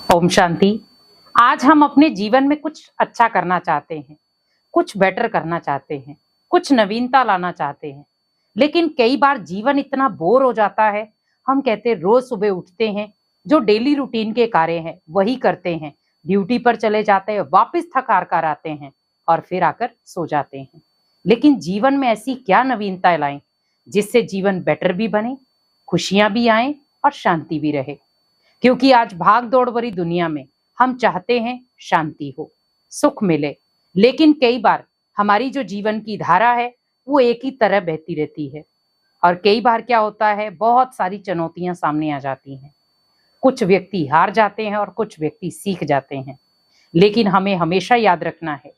ओम शांति। आज हम अपने जीवन में कुछ अच्छा करना चाहते हैं, कुछ बेटर करना चाहते हैं, कुछ नवीनता लाना चाहते हैं। लेकिन कई बार जीवन इतना बोर हो जाता है, हम कहते हैं रोज सुबह उठते हैं, जो डेली रूटीन के कार्य हैं वही करते हैं, ड्यूटी पर चले जाते हैं, वापस थक हार कर आते हैं और फिर आकर सो जाते हैं। लेकिन जीवन में ऐसी क्या नवीनता लाएं जिससे जीवन बेटर भी बने, खुशियां भी आए और शांति भी रहे। क्योंकि आज भाग दौड़ भरी दुनिया में हम चाहते हैं शांति हो, सुख मिले, लेकिन कई बार हमारी जो जीवन की धारा है वो एक ही तरह बहती रहती है। और कई बार क्या होता है, बहुत सारी चुनौतियां सामने आ जाती हैं। कुछ व्यक्ति हार जाते हैं और कुछ व्यक्ति सीख जाते हैं। लेकिन हमें हमेशा याद रखना है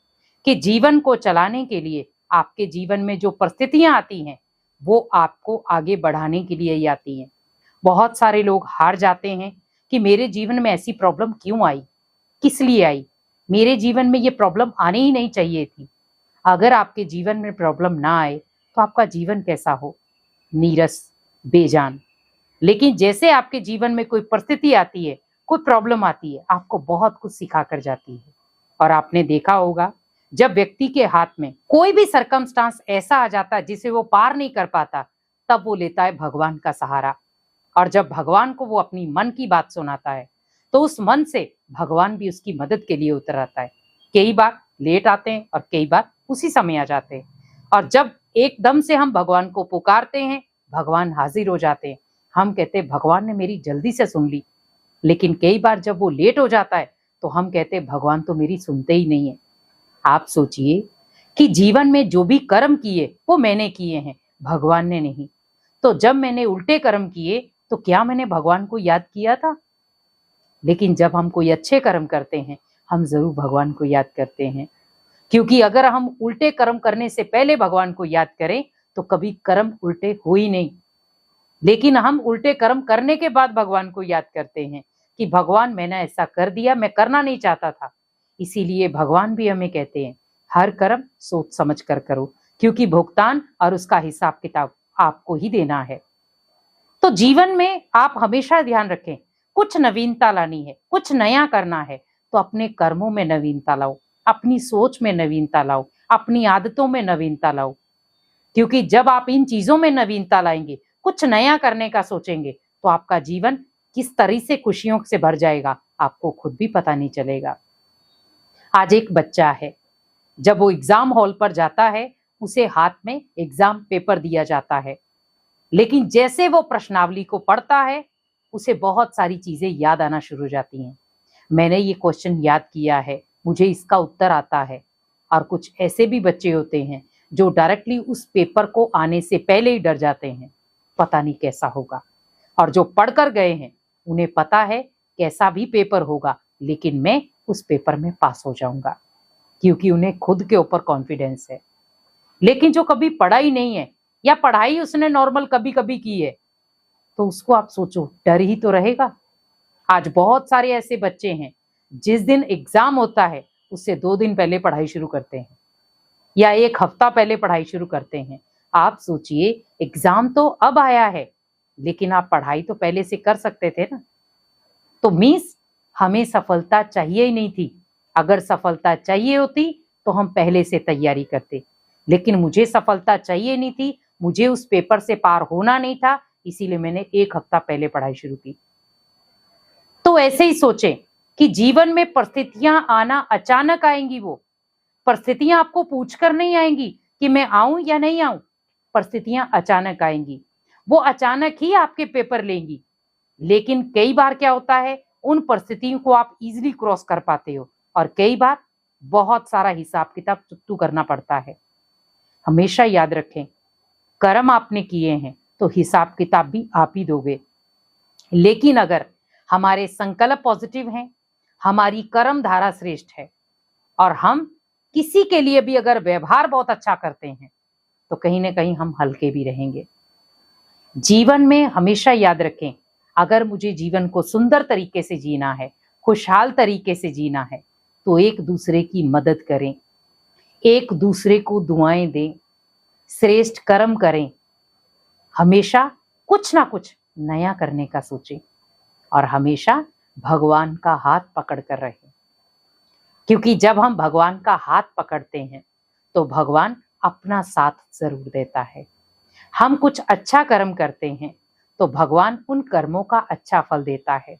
कि जीवन को चलाने के लिए आपके जीवन में जो परिस्थितियां आती हैं वो आपको आगे बढ़ाने के लिए ही आती हैं। बहुत सारे लोग हार जाते हैं कि मेरे जीवन में ऐसी प्रॉब्लम क्यों आई, किस लिए आई, मेरे जीवन में ये प्रॉब्लम आने ही नहीं चाहिए थी। अगर आपके जीवन में प्रॉब्लम ना आए तो आपका जीवन कैसा हो, नीरस, बेजान। लेकिन जैसे आपके जीवन में कोई परिस्थिति आती है, कोई प्रॉब्लम आती है, आपको बहुत कुछ सिखा कर जाती है। और आपने देखा होगा, जब व्यक्ति के हाथ में कोई भी सरकमस्टांस ऐसा आ जाता है जिसे वो पार नहीं कर पाता, तब वो लेता है भगवान का सहारा। और जब भगवान को वो अपनी मन की बात सुनाता है तो उस मन से भगवान भी उसकी मदद के लिए उतर आता है। कई बार लेट आते हैं और कई बार उसी समय आ जाते हैं। और जब एकदम से हम भगवान को पुकारते हैं, भगवान हाजिर हो जाते हैं। हम कहते हैं भगवान ने मेरी जल्दी से सुन ली। लेकिन कई बार जब वो लेट हो जाता है तो हम कहते हैं भगवान तो मेरी सुनते ही नहीं है। आप सोचिए कि जीवन में जो भी कर्म किए वो मैंने किए हैं, भगवान ने नहीं। तो जब मैंने उल्टे कर्म किए तो क्या मैंने भगवान को याद किया था? लेकिन जब हम कोई अच्छे कर्म करते हैं, हम जरूर भगवान को याद करते हैं। क्योंकि अगर हम उल्टे कर्म करने से पहले भगवान को याद करें तो कभी कर्म उल्टे हो ही नहीं। लेकिन हम उल्टे कर्म करने के बाद भगवान को याद करते हैं कि भगवान मैंने ऐसा कर दिया, मैं करना नहीं चाहता था। इसीलिए भगवान भी हमें कहते हैं हर कर्म सोच समझ कर करो, क्योंकि भुगतान और उसका हिसाब किताब आपको ही देना है। तो जीवन में आप हमेशा ध्यान रखें, कुछ नवीनता लानी है, कुछ नया करना है, तो अपने कर्मों में नवीनता लाओ, अपनी सोच में नवीनता लाओ, अपनी आदतों में नवीनता लाओ। क्योंकि जब आप इन चीजों में नवीनता लाएंगे, कुछ नया करने का सोचेंगे, तो आपका जीवन किस तरह से खुशियों से भर जाएगा आपको खुद भी पता नहीं चलेगा। आज एक बच्चा है, जब वो एग्जाम हॉल पर जाता है, उसे हाथ में एग्जाम पेपर दिया जाता है। लेकिन जैसे वो प्रश्नावली को पढ़ता है, उसे बहुत सारी चीजें याद आना शुरू हो जाती हैं। मैंने ये क्वेश्चन याद किया है, मुझे इसका उत्तर आता है। और कुछ ऐसे भी बच्चे होते हैं जो डायरेक्टली उस पेपर को आने से पहले ही डर जाते हैं, पता नहीं कैसा होगा। और जो पढ़कर गए हैं उन्हें पता है कैसा भी पेपर होगा, लेकिन मैं उस पेपर में पास हो जाऊंगा, क्योंकि उन्हें खुद के ऊपर कॉन्फिडेंस है। लेकिन जो कभी पढ़ा ही नहीं है या पढ़ाई उसने नॉर्मल कभी कभी की है, तो उसको आप सोचो, डर ही तो रहेगा। आज बहुत सारे ऐसे बच्चे हैं, जिस दिन एग्जाम होता है उससे 2 दिन पहले पढ़ाई शुरू करते हैं या 1 हफ्ता पहले पढ़ाई शुरू करते हैं। आप सोचिए, एग्जाम तो अब आया है, लेकिन आप पढ़ाई तो पहले से कर सकते थे ना। तो मीन्स हमें सफलता चाहिए ही नहीं थी। अगर सफलता चाहिए होती तो हम पहले से तैयारी करते। लेकिन मुझे सफलता चाहिए नहीं थी, मुझे उस पेपर से पार होना नहीं था, इसीलिए मैंने 1 हफ्ता पहले पढ़ाई शुरू की। तो ऐसे ही सोचें कि जीवन में परिस्थितियां आना अचानक आएंगी। वो परिस्थितियां आपको पूछकर नहीं आएंगी कि मैं आऊं या नहीं आऊं। परिस्थितियां अचानक आएंगी, वो अचानक ही आपके पेपर लेंगी। लेकिन कई बार क्या होता है, उन परिस्थितियों को आप इजीली क्रॉस कर पाते हो, और कई बार बहुत सारा हिसाब किताब चुकतू करना पड़ता है। हमेशा याद रखें, कर्म आपने किए हैं तो हिसाब किताब भी आप ही दोगे। लेकिन अगर हमारे संकल्प पॉजिटिव हैं, हमारी कर्म धारा श्रेष्ठ है, और हम किसी के लिए भी अगर व्यवहार बहुत अच्छा करते हैं, तो कहीं ना कहीं हम हल्के भी रहेंगे। जीवन में हमेशा याद रखें, अगर मुझे जीवन को सुंदर तरीके से जीना है, खुशहाल तरीके से जीना है, तो एक दूसरे की मदद करें, एक दूसरे को दुआएं दें, श्रेष्ठ कर्म करें, हमेशा कुछ ना कुछ नया करने का सोचें, और हमेशा भगवान का हाथ पकड़ कर रहें, क्योंकि जब हम भगवान का हाथ पकड़ते हैं तो भगवान अपना साथ जरूर देता है। हम कुछ अच्छा कर्म करते हैं तो भगवान उन कर्मों का अच्छा फल देता है।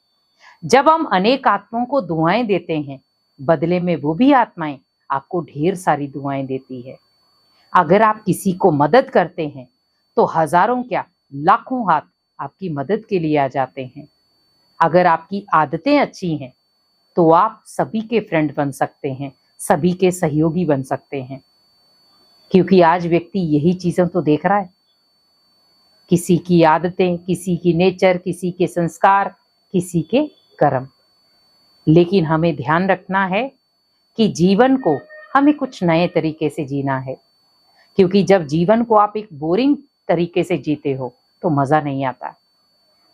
जब हम अनेक आत्माओं को दुआएं देते हैं, बदले में वो भी आत्माएं आपको ढेर सारी दुआएं देती है। अगर आप किसी को मदद करते हैं तो हजारों क्या लाखों हाथ आपकी मदद के लिए आ जाते हैं। अगर आपकी आदतें अच्छी हैं तो आप सभी के फ्रेंड बन सकते हैं, सभी के सहयोगी बन सकते हैं, क्योंकि आज व्यक्ति यही चीजें तो देख रहा है। किसी की आदतें, किसी की नेचर, किसी के संस्कार, किसी के कर्म। लेकिन हमें ध्यान रखना है कि जीवन को हमें कुछ नए तरीके से जीना है, क्योंकि जब जीवन को आप एक बोरिंग तरीके से जीते हो तो मजा नहीं आता।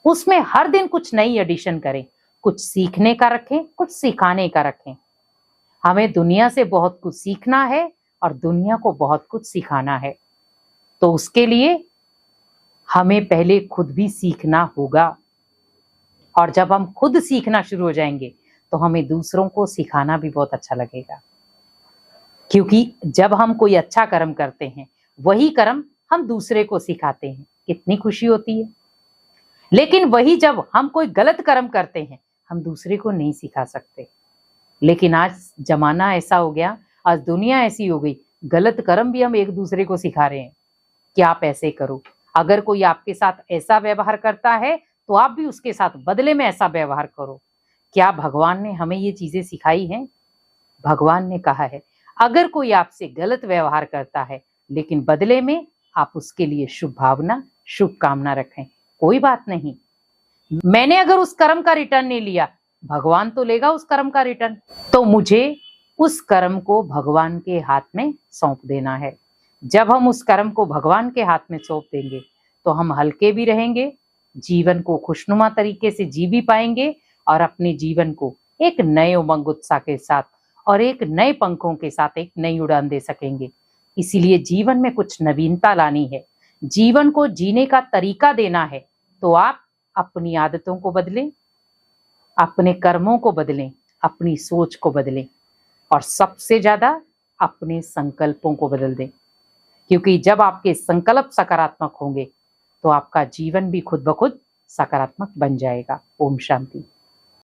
उसमें हर दिन कुछ नई एडिशन करें, कुछ सीखने का रखें, कुछ सिखाने का रखें। हमें दुनिया से बहुत कुछ सीखना है और दुनिया को बहुत कुछ सिखाना है, तो उसके लिए हमें पहले खुद भी सीखना होगा। और जब हम खुद सीखना शुरू हो जाएंगे तो हमें दूसरों को सिखाना भी बहुत अच्छा लगेगा, क्योंकि जब हम कोई अच्छा कर्म करते हैं वही कर्म हम दूसरे को सिखाते हैं, कितनी खुशी होती है। लेकिन वही जब हम कोई गलत कर्म करते हैं, हम दूसरे को नहीं सिखा सकते। लेकिन आज जमाना ऐसा हो गया, आज दुनिया ऐसी हो गई, गलत कर्म भी हम एक दूसरे को सिखा रहे हैं कि आप ऐसे करो। अगर कोई आपके साथ ऐसा व्यवहार करता है तो आप भी उसके साथ बदले में ऐसा व्यवहार करो। क्या भगवान ने हमें ये चीजें सिखाई हैं? भगवान ने कहा है, अगर कोई आपसे गलत व्यवहार करता है लेकिन बदले में आप उसके लिए शुभ भावना, शुभकामना रखें, कोई बात नहीं। मैंने अगर उस कर्म का रिटर्न नहीं लिया, भगवान तो लेगा उस कर्म का रिटर्न। तो मुझे उस कर्म को भगवान के हाथ में सौंप देना है। जब हम उस कर्म को भगवान के हाथ में सौंप देंगे तो हम हल्के भी रहेंगे, जीवन को खुशनुमा तरीके से जी भी पाएंगे और अपने जीवन को एक नए उमंग उत्साह के साथ और एक नए पंखों के साथ एक नई उड़ान दे सकेंगे। इसीलिए जीवन में कुछ नवीनता लानी है, जीवन को जीने का तरीका देना है, तो आप अपनी आदतों को बदलें, अपने कर्मों को बदलें, अपनी सोच को बदलें और सबसे ज्यादा अपने संकल्पों को बदल दें। क्योंकि जब आपके संकल्प सकारात्मक होंगे तो आपका जीवन भी खुद ब खुद सकारात्मक बन जाएगा। ओम शांति।